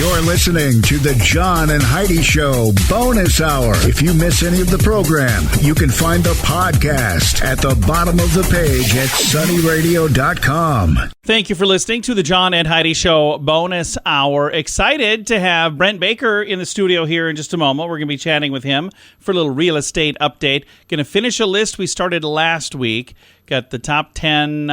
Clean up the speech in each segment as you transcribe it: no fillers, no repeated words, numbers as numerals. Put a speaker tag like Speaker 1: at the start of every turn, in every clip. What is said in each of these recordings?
Speaker 1: You're listening to the John and Heidi Show Bonus Hour. If you miss any of the program, you can find the podcast at the bottom of the page at sunnyradio.com.
Speaker 2: Thank you for listening to the John and Heidi Show Bonus Hour. Excited to have Brent Baker in the studio here in just a moment. We're going to be chatting with him for a little real estate update. Going to finish a list we started last week. Got the top 10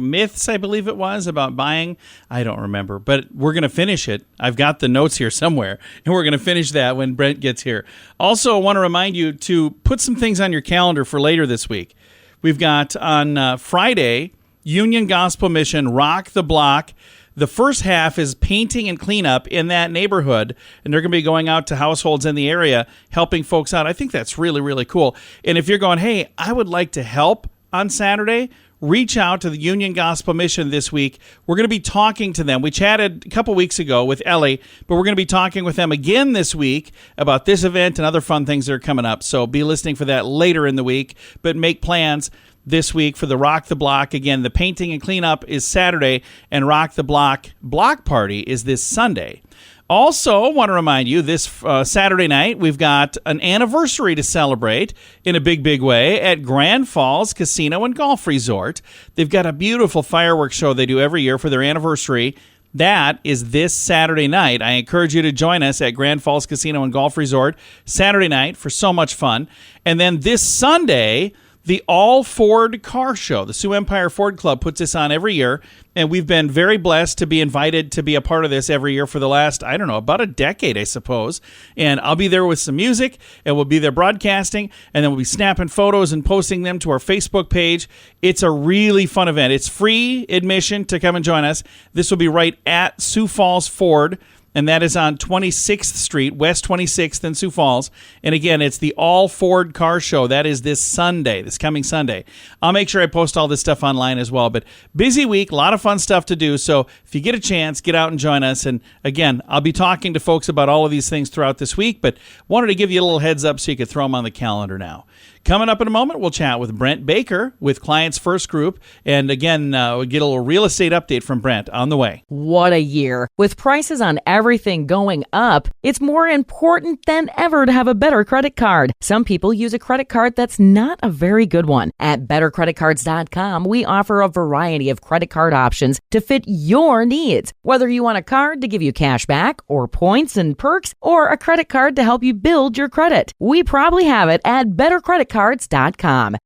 Speaker 2: myths, I believe it was, about buying. I don't remember, but we're going to finish it. I've got the notes here somewhere, and we're going to finish that when Brent gets here. Also, I want to remind you to put some things on your calendar for later this week. We've got on Friday, Union Gospel Mission, Rock the Block. The first half is painting and cleanup in that neighborhood, and they're going to be going out to households in the area, helping folks out. I think that's really, really cool. And if you're going, hey, I would like to help on Saturday, reach out to the Union Gospel Mission this week. We're going to be talking to them. We chatted a couple weeks ago with Ellie, but we're going to be talking with them again this week about this event and other fun things that are coming up. So be listening for that later in the week, but make plans this week for the Rock the Block. Again, the painting and cleanup is Saturday, and Rock the Block block party is this Sunday. Also, want to remind you, this Saturday night, we've got an anniversary to celebrate in a big, big way at Grand Falls Casino and Golf Resort. They've got a beautiful fireworks show they do every year for their anniversary. That is this Saturday night. I encourage you to join us at Grand Falls Casino and Golf Resort Saturday night for so much fun. And then this Sunday, the All Ford Car Show. The Sioux Empire Ford Club puts this on every year, and we've been very blessed to be invited to be a part of this every year for the last, I don't know, about a decade, I suppose. And I'll be there with some music, and we'll be there broadcasting, and then we'll be snapping photos and posting them to our Facebook page. It's a really fun event. It's free admission to come and join us. This will be right at Sioux Falls Ford, and that is on 26th Street, West 26th in Sioux Falls. And again, it's the All Ford Car Show. That is this Sunday, this coming Sunday. I'll make sure I post all this stuff online as well. But busy week, a lot of fun stuff to do. So if you get a chance, get out and join us. And again, I'll be talking to folks about all of these things throughout this week, but wanted to give you a little heads up so you could throw them on the calendar now. Coming up in a moment, we'll chat with Brent Baker with Clients First Group. And again, we'll get a little real estate update from Brent on the way.
Speaker 3: What a year. With prices on everything going up, it's more important than ever to have a better credit card. Some people use a credit card that's not a very good one. At bettercreditcards.com, we offer a variety of credit card options to fit your needs. Whether you want a card to give you cash back or points and perks, or a credit card to help you build your credit, we probably have it at bettercreditcards.com.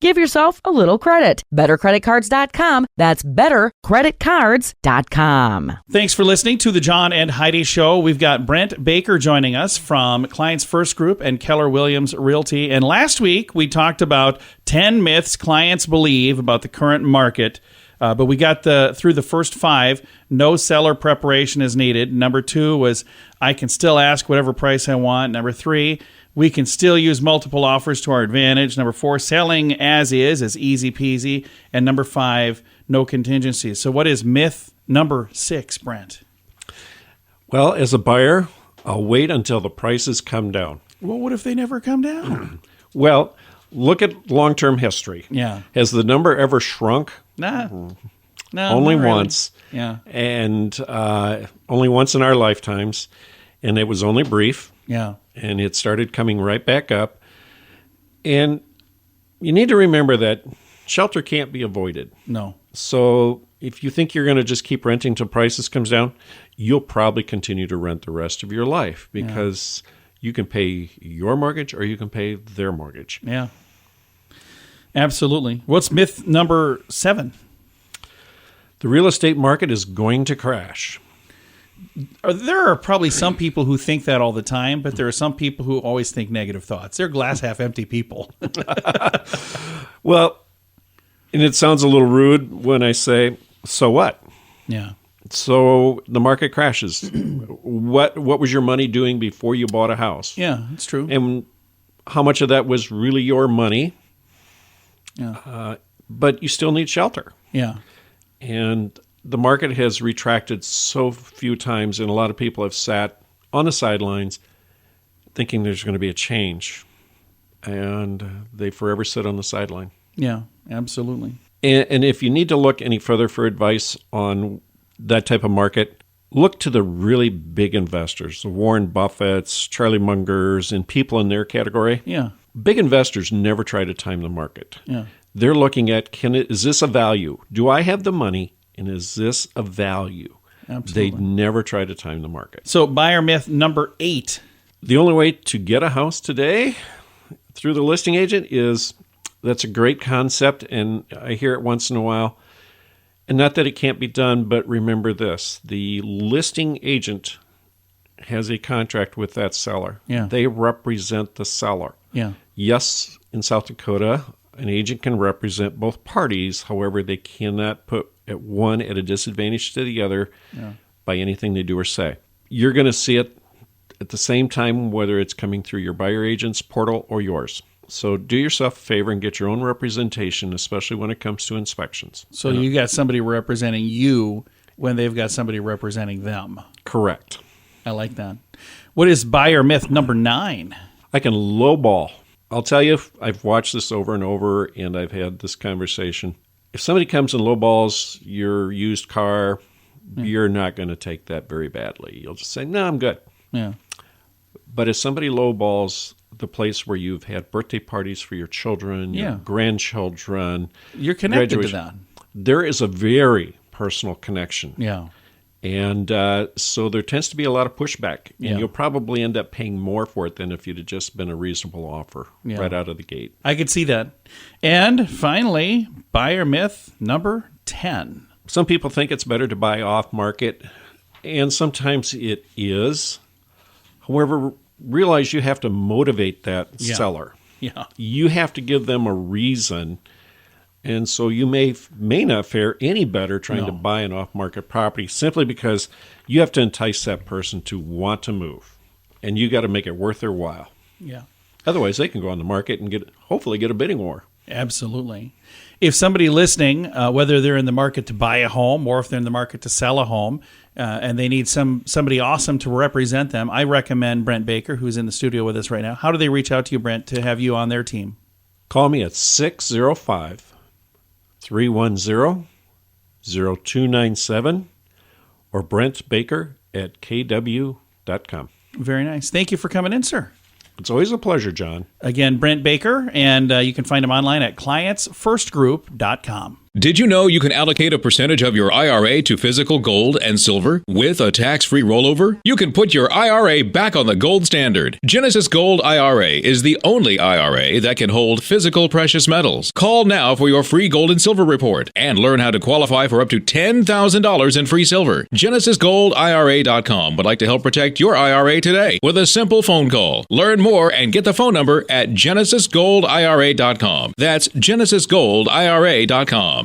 Speaker 3: Give yourself a little credit. BetterCreditCards.com. That's BetterCreditCards.com.
Speaker 2: Thanks for listening to the John and Heidi Show. We've got Brent Baker joining us from Clients First Group and Keller Williams Realty. And last week, we talked about 10 myths clients believe about the current market. But we got through the first 5. No seller preparation is needed. Number 2 was I can still ask whatever price I want. Number 3, we can still use multiple offers to our advantage. Number 4, selling as is easy peasy. And number 5, no contingencies. So what is myth number 6, Brent?
Speaker 4: Well, as a buyer, I'll wait until the prices come down.
Speaker 2: Well, what if they never come down?
Speaker 4: Well, look at long-term history.
Speaker 2: Yeah.
Speaker 4: Has the number ever shrunk?
Speaker 2: No,
Speaker 4: only
Speaker 2: not really.
Speaker 4: once.
Speaker 2: Yeah.
Speaker 4: And only once in our lifetimes. And it was only brief.
Speaker 2: Yeah.
Speaker 4: And it started coming right back up. And you need to remember that shelter can't be avoided.
Speaker 2: No.
Speaker 4: So if you think you're going to just keep renting till prices comes down, you'll probably continue to rent the rest of your life because you can pay your mortgage or you can pay their mortgage.
Speaker 2: Yeah. Absolutely. What's myth number 7?
Speaker 4: The real estate market is going to crash.
Speaker 2: There are probably some people who think that all the time, but there are some people who always think negative thoughts. They're glass half empty people.
Speaker 4: Well, and it sounds a little rude when I say, so what?
Speaker 2: Yeah.
Speaker 4: So the market crashes. What was your money doing before you bought a house?
Speaker 2: Yeah, it's true.
Speaker 4: And how much of that was really your money?
Speaker 2: Yeah.
Speaker 4: But you still need shelter.
Speaker 2: Yeah.
Speaker 4: And the market has retracted so few times, and a lot of people have sat on the sidelines thinking there's going to be a change. And they forever sit on the sideline.
Speaker 2: Yeah, absolutely.
Speaker 4: And if you need to look any further for advice on that type of market, look to the really big investors, the Warren Buffetts, Charlie Mungers, and people in their category.
Speaker 2: Yeah.
Speaker 4: Big investors never try to time the market.
Speaker 2: Yeah.
Speaker 4: They're looking at, is this a value? Do I have the money, and is this a value?
Speaker 2: Absolutely.
Speaker 4: They never try to time the market.
Speaker 2: So buyer myth number 8.
Speaker 4: The only way to get a house today through the listing agent is, that's a great concept, and I hear it once in a while. And not that it can't be done, but remember this. The listing agent has a contract with that seller.
Speaker 2: Yeah.
Speaker 4: They represent the seller.
Speaker 2: Yeah.
Speaker 4: Yes, in South Dakota, an agent can represent both parties. However, they cannot put one at a disadvantage to the other by anything they do or say. You're going to see it at the same time, whether it's coming through your buyer agent's portal or yours. So do yourself a favor and get your own representation, especially when it comes to inspections.
Speaker 2: So you got somebody representing you when they've got somebody representing them.
Speaker 4: Correct.
Speaker 2: I like that. What is buyer myth number 9?
Speaker 4: I can lowball. I'll tell you, I've watched this over and over, and I've had this conversation. If somebody comes and lowballs your used car, you're not going to take that very badly. You'll just say, no, I'm good.
Speaker 2: Yeah.
Speaker 4: But if somebody lowballs the place where you've had birthday parties for your children, your grandchildren,
Speaker 2: you're connected to that.
Speaker 4: There is a very personal connection.
Speaker 2: Yeah.
Speaker 4: And so there tends to be a lot of pushback. And you'll probably end up paying more for it than if you'd have just been a reasonable offer right out of the gate.
Speaker 2: I could see that. And finally, buyer myth number 10.
Speaker 4: Some people think it's better to buy off market, and sometimes it is. However, realize you have to motivate that seller.
Speaker 2: Yeah.
Speaker 4: You have to give them a reason. And so you may not fare any better trying to buy an off-market property simply because you have to entice that person to want to move. And you got to make it worth their while.
Speaker 2: Yeah.
Speaker 4: Otherwise, they can go on the market and hopefully get a bidding war.
Speaker 2: Absolutely. If somebody listening, whether they're in the market to buy a home or if they're in the market to sell a home, and they need somebody awesome to represent them, I recommend Brent Baker, who's in the studio with us right now. How do they reach out to you, Brent, to have you on their team?
Speaker 4: Call me at 605-310-0297 or Brent Baker at kw.com.
Speaker 2: Very nice. Thank you for coming in, sir.
Speaker 4: It's always a pleasure, John.
Speaker 2: Again, Brent Baker, and you can find him online at clientsfirstgroup.com.
Speaker 5: Did you know you can allocate a percentage of your IRA to physical gold and silver with a tax-free rollover? You can put your IRA back on the gold standard. Genesis Gold IRA is the only IRA that can hold physical precious metals. Call now for your free gold and silver report and learn how to qualify for up to $10,000 in free silver. GenesisGoldIRA.com would like to help protect your IRA today with a simple phone call. Learn more and get the phone number at GenesisGoldIRA.com. That's GenesisGoldIRA.com.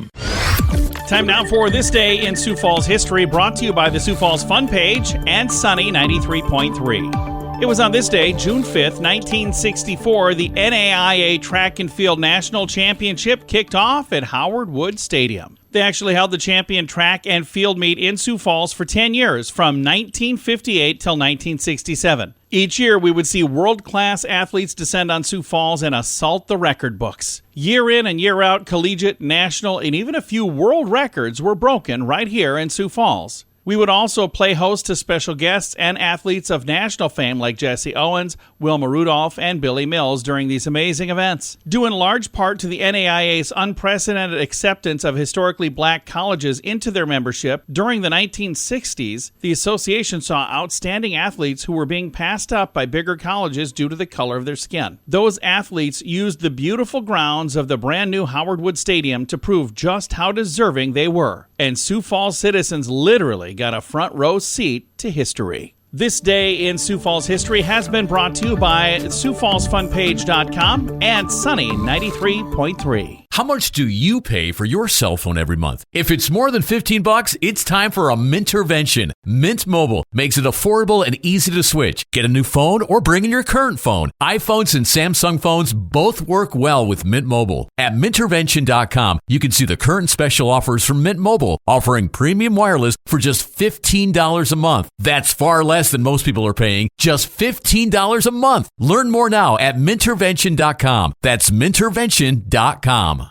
Speaker 2: Time now for This Day in Sioux Falls History, brought to you by the Sioux Falls Fun Page and Sunny 93.3. It was on this day, June 5th, 1964, the NAIA Track and Field National Championship kicked off at Howard Wood Stadium. They actually held the champion track and field meet in Sioux Falls for 10 years, from 1958 till 1967. Each year, we would see world-class athletes descend on Sioux Falls and assault the record books. Year in and year out, collegiate, national, and even a few world records were broken right here in Sioux Falls. We would also play host to special guests and athletes of national fame like Jesse Owens, Wilma Rudolph, and Billy Mills during these amazing events. Due in large part to the NAIA's unprecedented acceptance of historically black colleges into their membership during the 1960s, the association saw outstanding athletes who were being passed up by bigger colleges due to the color of their skin. Those athletes used the beautiful grounds of the brand new Howard Wood Stadium to prove just how deserving they were. And Sioux Falls citizens literally got a front row seat to history. This Day in Sioux Falls History has been brought to you by SiouxFallsFunPage.com and Sunny 93.3.
Speaker 6: How much do you pay for your cell phone every month? If it's more than $15, it's time for a Mintervention. Mint Mobile makes it affordable and easy to switch. Get a new phone or bring in your current phone. iPhones and Samsung phones both work well with Mint Mobile. At Mintervention.com, you can see the current special offers from Mint Mobile, offering premium wireless for just $15 a month. That's far less than most people are paying, just $15 a month. Learn more now at Mintervention.com. That's Mintervention.com.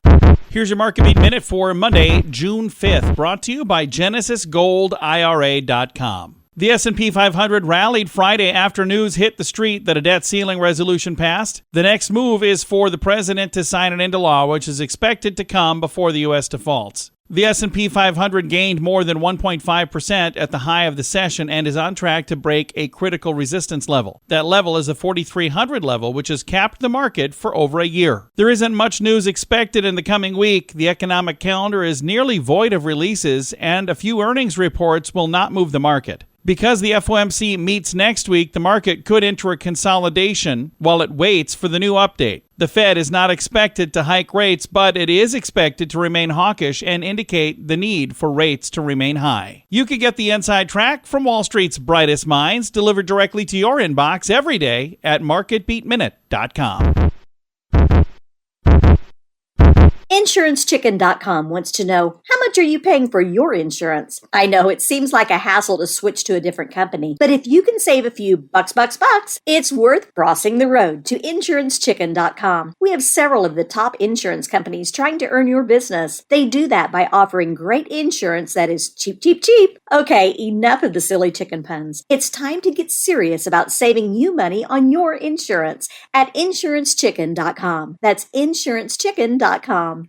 Speaker 2: Here's your Market Beat Minute for Monday, June 5th, brought to you by GenesisGoldIRA.com. The S&P 500 rallied Friday after news hit the street that a debt ceiling resolution passed. The next move is for the president to sign it into law, which is expected to come before the U.S. defaults. The S&P 500 gained more than 1.5% at the high of the session and is on track to break a critical resistance level. That level is a 4,300 level, which has capped the market for over a year. There isn't much news expected in the coming week. The economic calendar is nearly void of releases, and a few earnings reports will not move the market. Because the FOMC meets next week, the market could enter a consolidation while it waits for the new update. The Fed is not expected to hike rates, but it is expected to remain hawkish and indicate the need for rates to remain high. You can get the inside track from Wall Street's brightest minds delivered directly to your inbox every day at MarketBeatMinute.com.
Speaker 7: InsuranceChicken.com wants to know, how much are you paying for your insurance? I know it seems like a hassle to switch to a different company, but if you can save a few bucks, it's worth crossing the road to InsuranceChicken.com. We have several of the top insurance companies trying to earn your business. They do that by offering great insurance that is cheap. Okay, enough of the silly chicken puns. It's time to get serious about saving you money on your insurance at InsuranceChicken.com. That's InsuranceChicken.com.